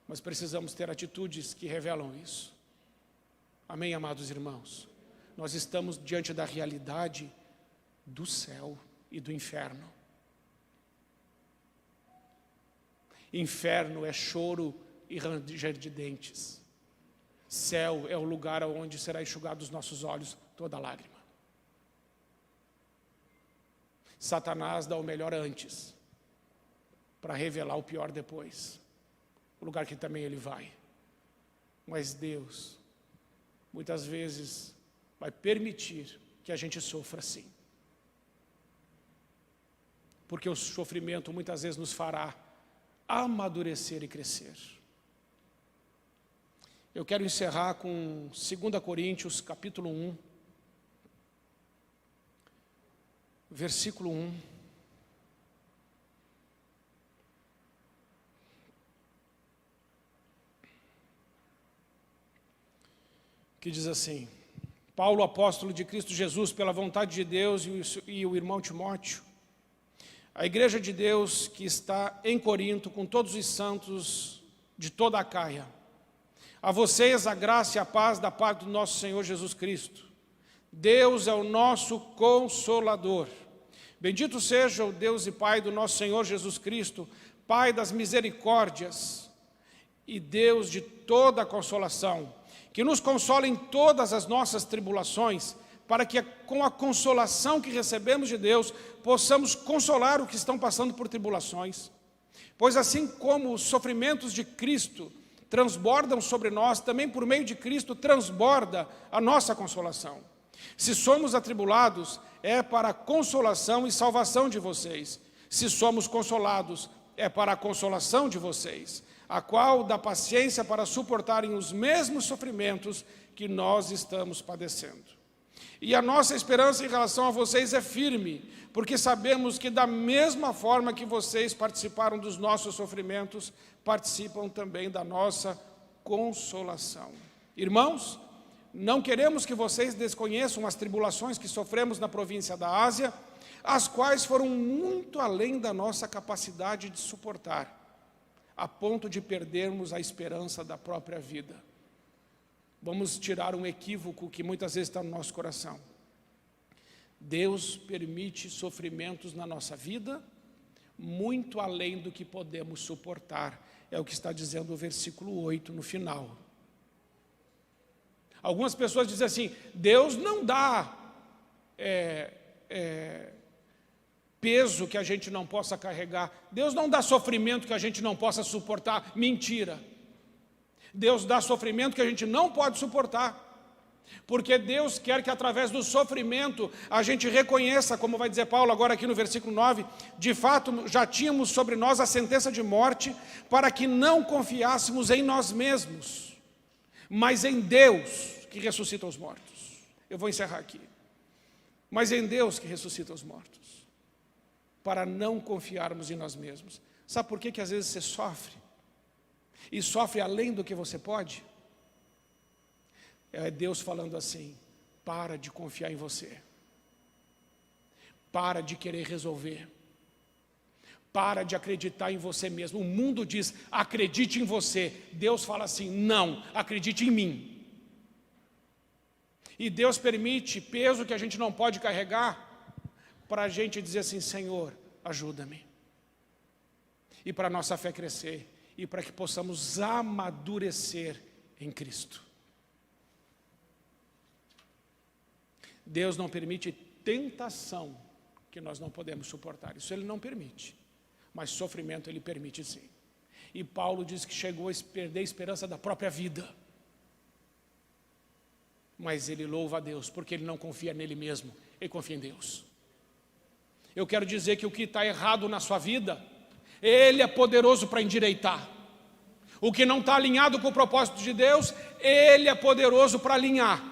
Mas precisamos ter atitudes que revelam isso. Amém, amados irmãos? Nós estamos diante da realidade do céu e do inferno. Inferno é choro e ranger de dentes. Céu é o lugar onde será enxugado dos nossos olhos toda lágrima. Satanás dá o melhor antes, para revelar o pior depois. O lugar que também ele vai. Mas Deus, muitas vezes, vai permitir que a gente sofra assim. Porque o sofrimento muitas vezes nos fará amadurecer e crescer. Eu quero encerrar com 2 Coríntios, capítulo 1, versículo 1. Que diz assim, Paulo, apóstolo de Cristo Jesus, pela vontade de Deus, e o irmão Timóteo, a igreja de Deus que está em Corinto, com todos os santos de toda a Caia, a vocês a graça e a paz da parte do nosso Senhor Jesus Cristo. Deus é o nosso Consolador. Bendito seja o Deus e Pai do nosso Senhor Jesus Cristo, Pai das misericórdias e Deus de toda a consolação, que nos consola em todas as nossas tribulações, para que com a consolação que recebemos de Deus, possamos consolar os que estão passando por tribulações. Pois assim como os sofrimentos de Cristo transbordam sobre nós, também por meio de Cristo transborda a nossa consolação. Se somos atribulados, é para a consolação e salvação de vocês. Se somos consolados, é para a consolação de vocês, a qual dá paciência para suportarem os mesmos sofrimentos que nós estamos padecendo. E a nossa esperança em relação a vocês é firme, porque sabemos que da mesma forma que vocês participaram dos nossos sofrimentos, participam também da nossa consolação. Irmãos, não queremos que vocês desconheçam as tribulações que sofremos na província da Ásia, as quais foram muito além da nossa capacidade de suportar, a ponto de perdermos a esperança da própria vida. Vamos tirar um equívoco que muitas vezes está no nosso coração. Deus permite sofrimentos na nossa vida, muito além do que podemos suportar. É o que está dizendo o versículo 8 no final. Algumas pessoas dizem assim, Deus não dá peso que a gente não possa carregar. Deus não dá sofrimento que a gente não possa suportar. Mentira. Deus dá sofrimento que a gente não pode suportar. Porque Deus quer que através do sofrimento a gente reconheça, como vai dizer Paulo agora aqui no versículo 9, de fato já tínhamos sobre nós a sentença de morte, para que não confiássemos em nós mesmos, mas em Deus que ressuscita os mortos. Eu vou encerrar aqui. Mas em Deus que ressuscita os mortos, para não confiarmos em nós mesmos. Sabe por que às vezes você sofre? E sofre além do que você pode? É Deus falando assim, para de confiar em você. Para de querer resolver. Para de acreditar em você mesmo. O mundo diz, acredite em você. Deus fala assim, não, acredite em mim. E Deus permite peso que a gente não pode carregar, para a gente dizer assim, Senhor, ajuda-me. E para a nossa fé crescer, e para que possamos amadurecer em Cristo. Deus não permite tentação que nós não podemos suportar. Isso Ele não permite. Mas sofrimento Ele permite sim. E Paulo diz que chegou a perder a esperança da própria vida. Mas ele louva a Deus, porque ele não confia nele mesmo, ele confia em Deus. Eu quero dizer que o que está errado na sua vida, Ele é poderoso para endireitar. O que não está alinhado com o propósito de Deus, Ele é poderoso para alinhar.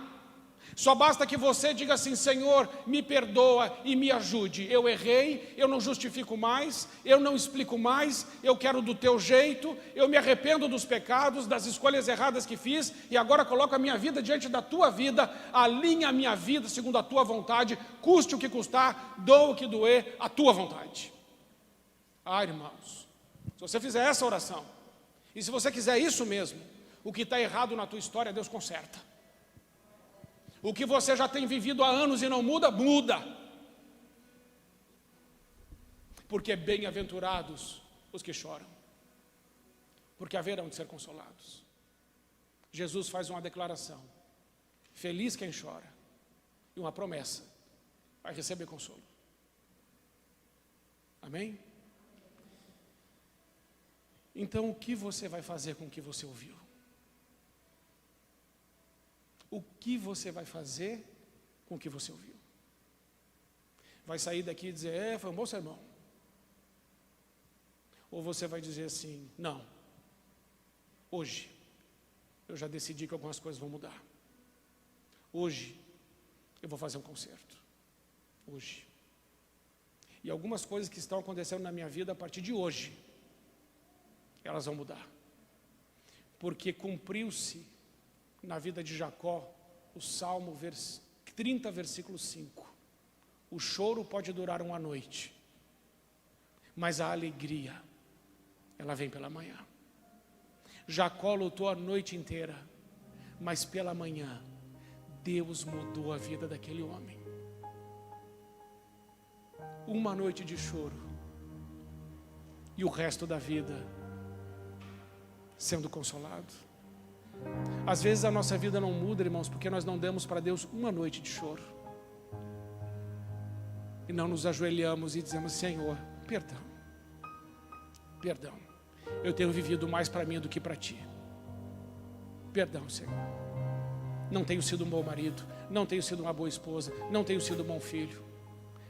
Só basta que você diga assim, Senhor, me perdoa e me ajude. Eu errei, eu não justifico mais, eu não explico mais, eu quero do teu jeito, eu me arrependo dos pecados, das escolhas erradas que fiz, e agora coloco a minha vida diante da tua vida, alinha a minha vida segundo a tua vontade, custe o que custar, doa o que doer, a tua vontade. Ah, irmãos, se você fizer essa oração, e se você quiser isso mesmo, o que está errado na tua história, Deus conserta. O que você já tem vivido há anos e não muda, muda. Porque bem-aventurados os que choram, porque haverão de ser consolados. Jesus faz uma declaração, feliz quem chora, e uma promessa, vai receber consolo. Amém? Então o que você vai fazer com o que você ouviu? O que você vai fazer com o que você ouviu? Vai sair daqui e dizer, foi um bom sermão. Ou você vai dizer assim, não, hoje eu já decidi que algumas coisas vão mudar. Hoje eu vou fazer um concerto. Hoje. E algumas coisas que estão acontecendo na minha vida a partir de hoje, elas vão mudar. Porque cumpriu-se na vida de Jacó, o Salmo 30, versículo 5. O choro pode durar uma noite, mas a alegria, ela vem pela manhã. Jacó lutou a noite inteira, mas pela manhã, Deus mudou a vida daquele homem. Uma noite de choro, e o resto da vida sendo consolado. Às vezes a nossa vida não muda, irmãos, porque nós não damos para Deus uma noite de choro. E não nos ajoelhamos e dizemos, Senhor, perdão. Perdão. Eu tenho vivido mais para mim do que para Ti. Perdão, Senhor. Não tenho sido um bom marido, não tenho sido uma boa esposa, não tenho sido um bom filho.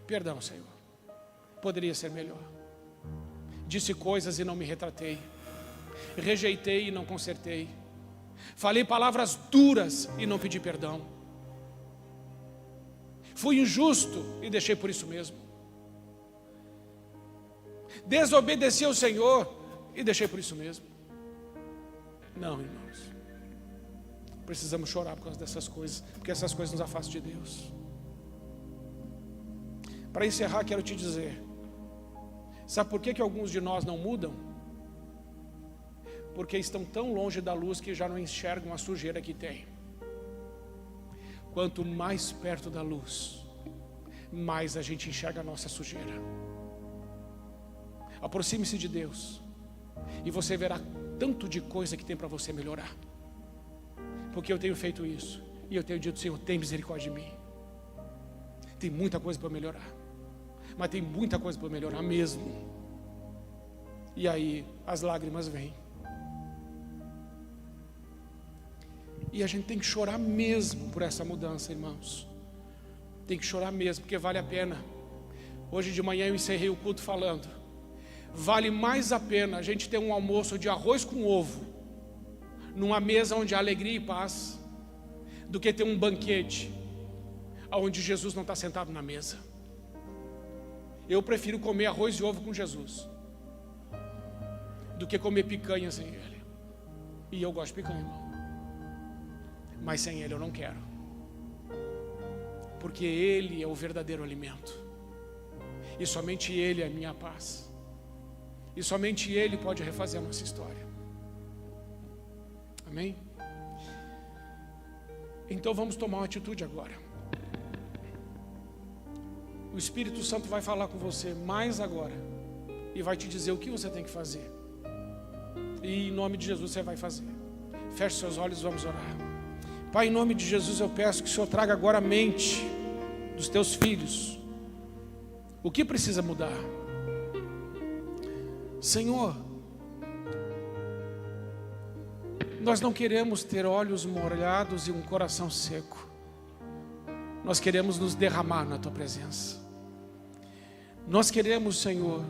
Perdão, Senhor. Poderia ser melhor. Disse coisas e não me retratei. Rejeitei e não consertei. Falei palavras duras e não pedi perdão. Fui injusto e deixei por isso mesmo. Desobedeci ao Senhor e deixei por isso mesmo. Não, irmãos. Precisamos chorar por causa dessas coisas, porque essas coisas nos afastam de Deus. Para encerrar, quero te dizer, sabe por que alguns de nós não mudam? Porque estão tão longe da luz que já não enxergam a sujeira que tem. Quanto mais perto da luz, mais a gente enxerga a nossa sujeira. Aproxime-se de Deus e você verá tanto de coisa que tem para você melhorar. Porque eu tenho feito isso e eu tenho dito: Senhor, tem misericórdia de mim. Tem muita coisa para melhorar, mas tem muita coisa para melhorar mesmo. E aí as lágrimas vêm. E a gente tem que chorar mesmo por essa mudança, irmãos. Tem que chorar mesmo, porque vale a pena. Hoje de manhã eu encerrei o culto falando: vale mais a pena a gente ter um almoço de arroz com ovo numa mesa onde há alegria e paz, do que ter um banquete onde Jesus não está sentado na mesa. Eu prefiro comer arroz e ovo com Jesus do que comer picanha sem Ele. E eu gosto de picanha, irmão, mas sem Ele eu não quero, porque Ele é o verdadeiro alimento, e somente Ele é a minha paz, e somente Ele pode refazer a nossa história. Amém? Então vamos tomar uma atitude agora. O Espírito Santo vai falar com você mais agora e vai te dizer o que você tem que fazer. E em nome de Jesus você vai fazer. Feche seus olhos, vamos orar. Pai, em nome de Jesus eu peço que o Senhor traga agora a mente dos teus filhos. O que precisa mudar? Senhor, nós não queremos ter olhos molhados e um coração seco. Nós queremos nos derramar na Tua presença. Nós queremos, Senhor,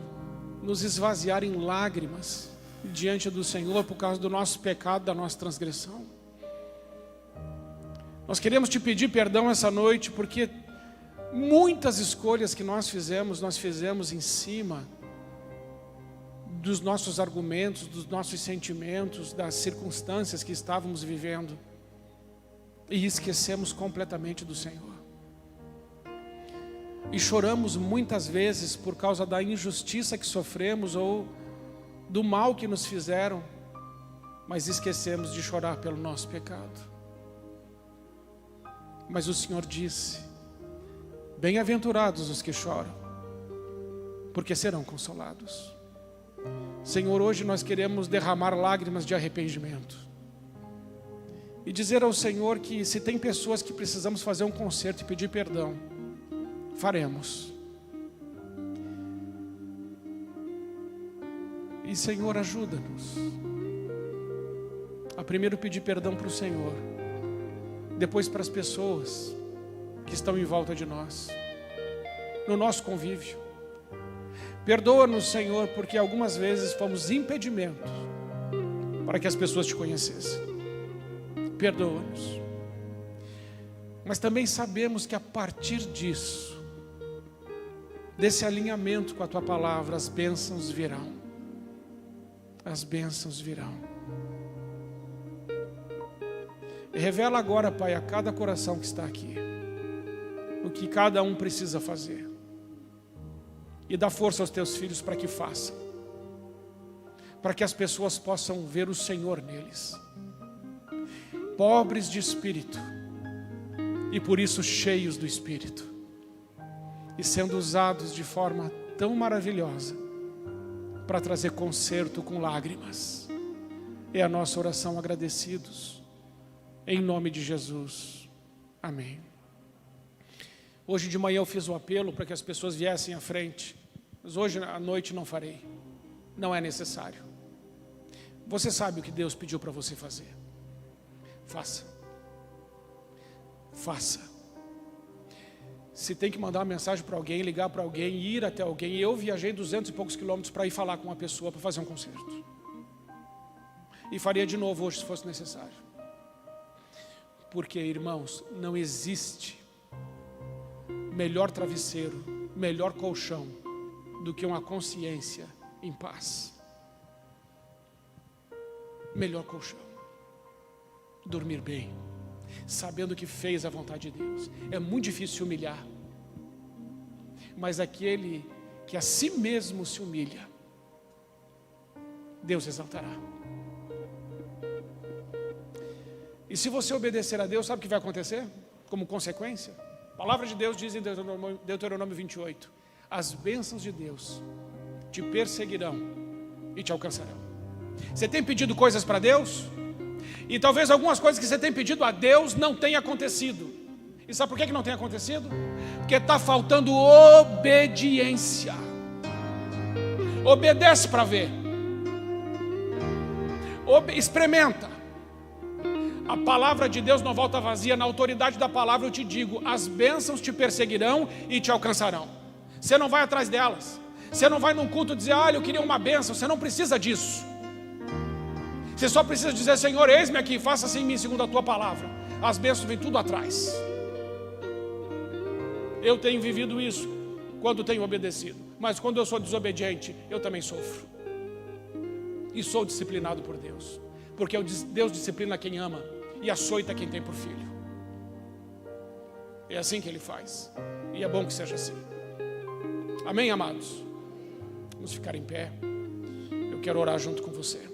nos esvaziar em lágrimas diante do Senhor por causa do nosso pecado, da nossa transgressão. Nós queremos Te pedir perdão essa noite, porque muitas escolhas que nós fizemos em cima dos nossos argumentos, dos nossos sentimentos, das circunstâncias que estávamos vivendo, e esquecemos completamente do Senhor. E choramos muitas vezes por causa da injustiça que sofremos ou do mal que nos fizeram, mas esquecemos de chorar pelo nosso pecado. Mas o Senhor disse: bem-aventurados os que choram, porque serão consolados. Senhor, hoje nós queremos derramar lágrimas de arrependimento e dizer ao Senhor que se tem pessoas que precisamos fazer um conserto e pedir perdão, faremos. E Senhor, ajuda-nos a primeiro pedir perdão para o Senhor, depois para as pessoas que estão em volta de nós, no nosso convívio. Perdoa-nos, Senhor, porque algumas vezes fomos impedimento para que as pessoas Te conhecessem. Perdoa-nos. Mas também sabemos que a partir disso, desse alinhamento com a Tua palavra, as bênçãos virão. As bênçãos virão. E revela agora, Pai, a cada coração que está aqui o que cada um precisa fazer. E dá força aos Teus filhos para que façam, para que as pessoas possam ver o Senhor neles, pobres de espírito e por isso cheios do Espírito, e sendo usados de forma tão maravilhosa para trazer conserto com lágrimas. É a nossa oração, agradecidos, em nome de Jesus, amém. Hoje de manhã eu fiz um apelo para que as pessoas viessem à frente, mas hoje à noite não farei, não é necessário. Você sabe o que Deus pediu para você fazer. Faça. Faça. Se tem que mandar uma mensagem para alguém, ligar para alguém, ir até alguém. Eu viajei 200 e poucos quilômetros para ir falar com uma pessoa para fazer um concerto. e faria de novo hoje se fosse necessário. Porque, irmãos, não existe melhor travesseiro, melhor colchão do que uma consciência em paz. Melhor colchão. Dormir bem, sabendo que fez a vontade de Deus. É muito difícil se humilhar, mas aquele que a si mesmo se humilha, Deus exaltará. E se você obedecer a Deus, sabe o que vai acontecer? Como consequência, a palavra de Deus diz em Deuteronômio 28, as bênçãos de Deus te perseguirão e te alcançarão. Você tem pedido coisas para Deus? E talvez algumas coisas que você tem pedido a Deus não tenham acontecido. E sabe por que não tem acontecido? Porque está faltando obediência. Obedece para ver. Experimenta. A palavra de Deus não volta vazia. Na autoridade da palavra eu te digo, as bênçãos te perseguirão e te alcançarão. Você não vai atrás delas. Você não vai num culto dizer, eu queria uma bênção. Você não precisa disso. Você só precisa dizer, Senhor, eis-me aqui, faça assim em mim segundo a tua palavra. As bênçãos vêm tudo atrás. Eu tenho vivido isso quando tenho obedecido. Mas quando eu sou desobediente, eu também sofro. E sou disciplinado por Deus. Porque Deus disciplina quem ama e açoita quem tem por filho. É assim que Ele faz. E é bom que seja assim. Amém, amados? Vamos ficar em pé. Eu quero orar junto com você.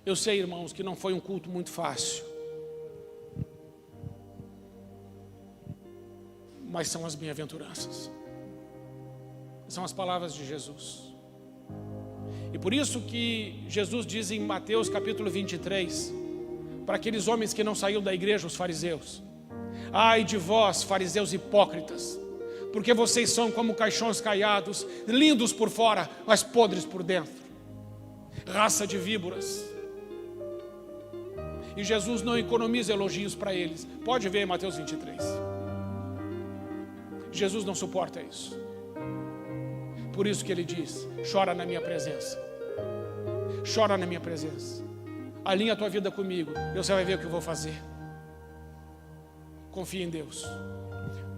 Eu sei, irmãos, que não foi um culto muito fácil. Mas são as bem-aventuranças. São as palavras de Jesus. E por isso que Jesus diz em Mateus capítulo 23, para aqueles homens que não saíram da igreja, os fariseus: ai de vós, fariseus hipócritas, porque vocês são como caixões caiados, lindos por fora, mas podres por dentro. Raça de víboras. E Jesus não economiza elogios para eles. Pode ver em Mateus 23. Jesus não suporta isso. Por isso que Ele diz, chora na minha presença. Chora na minha presença. Alinha a tua vida comigo, e você vai ver o que eu vou fazer. Confie em Deus.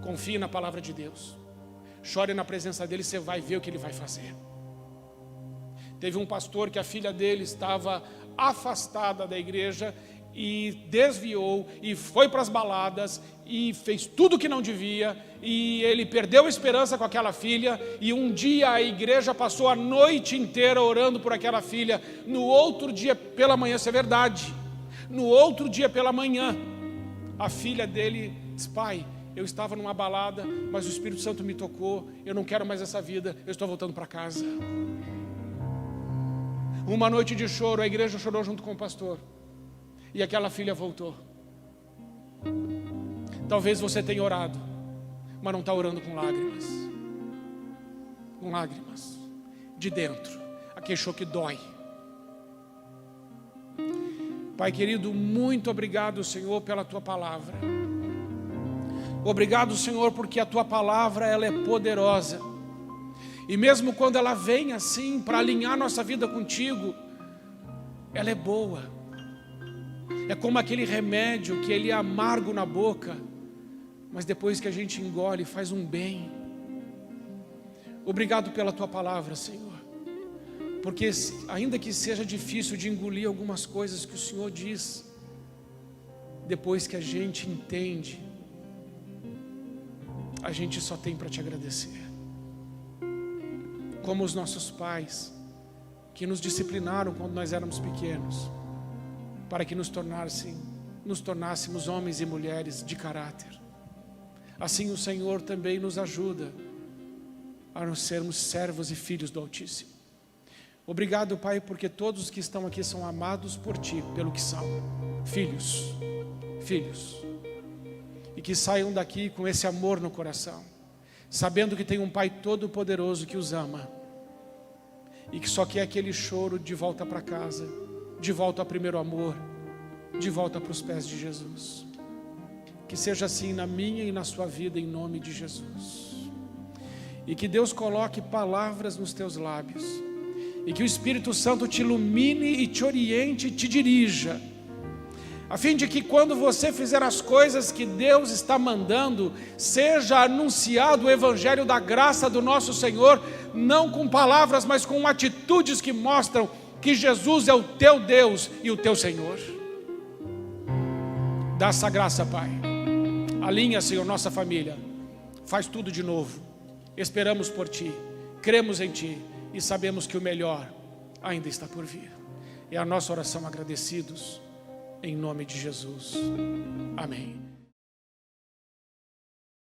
Confie na palavra de Deus. Chore na presença dEle, você vai ver o que Ele vai fazer. Teve um pastor que a filha dele estava afastada da igreja e desviou e foi para as baladas e fez tudo que não devia, e ele perdeu a esperança com aquela filha, e um dia a igreja passou a noite inteira orando por aquela filha. No outro dia pela manhã, isso é verdade, no outro dia pela manhã, a filha dele disse: pai, eu estava numa balada, mas o Espírito Santo me tocou, eu não quero mais essa vida, eu estou voltando para casa. Uma noite de choro, a igreja chorou junto com o pastor, e aquela filha voltou. Talvez você tenha orado, mas não está orando com lágrimas. Com lágrimas de dentro, aquele choro que dói. Pai querido, muito obrigado, Senhor, pela Tua palavra. Obrigado, Senhor, porque a Tua palavra, ela é poderosa. E mesmo quando ela vem assim, para alinhar nossa vida contigo, ela é boa. É como aquele remédio que ele é amargo na boca, mas depois que a gente engole, faz um bem. Obrigado pela Tua palavra, Senhor. Porque ainda que seja difícil de engolir algumas coisas que o Senhor diz, depois que a gente entende, a gente só tem para Te agradecer. Como os nossos pais, que nos disciplinaram quando nós éramos pequenos, para que nos tornássemos homens e mulheres de caráter. Assim o Senhor também nos ajuda a nos sermos servos e filhos do Altíssimo. Obrigado, Pai, porque todos que estão aqui são amados por Ti, pelo que são, filhos. E que saiam daqui com esse amor no coração, sabendo que tem um Pai todo-poderoso que os ama, e que só quer aquele choro de volta para casa, de volta ao primeiro amor, de volta para os pés de Jesus. Que seja assim na minha e na sua vida, em nome de Jesus. E que Deus coloque palavras nos teus lábios, e que o Espírito Santo te ilumine e te oriente e te dirija, a fim de que quando você fizer as coisas que Deus está mandando, seja anunciado o Evangelho da graça do nosso Senhor, não com palavras, mas com atitudes que mostram que Jesus é o teu Deus e o teu Senhor. Dá essa graça, Pai. Alinha, Senhor, nossa família. Faz tudo de novo. Esperamos por Ti, cremos em Ti e sabemos que o melhor ainda está por vir. É a nossa oração agradecidos, em nome de Jesus. Amém.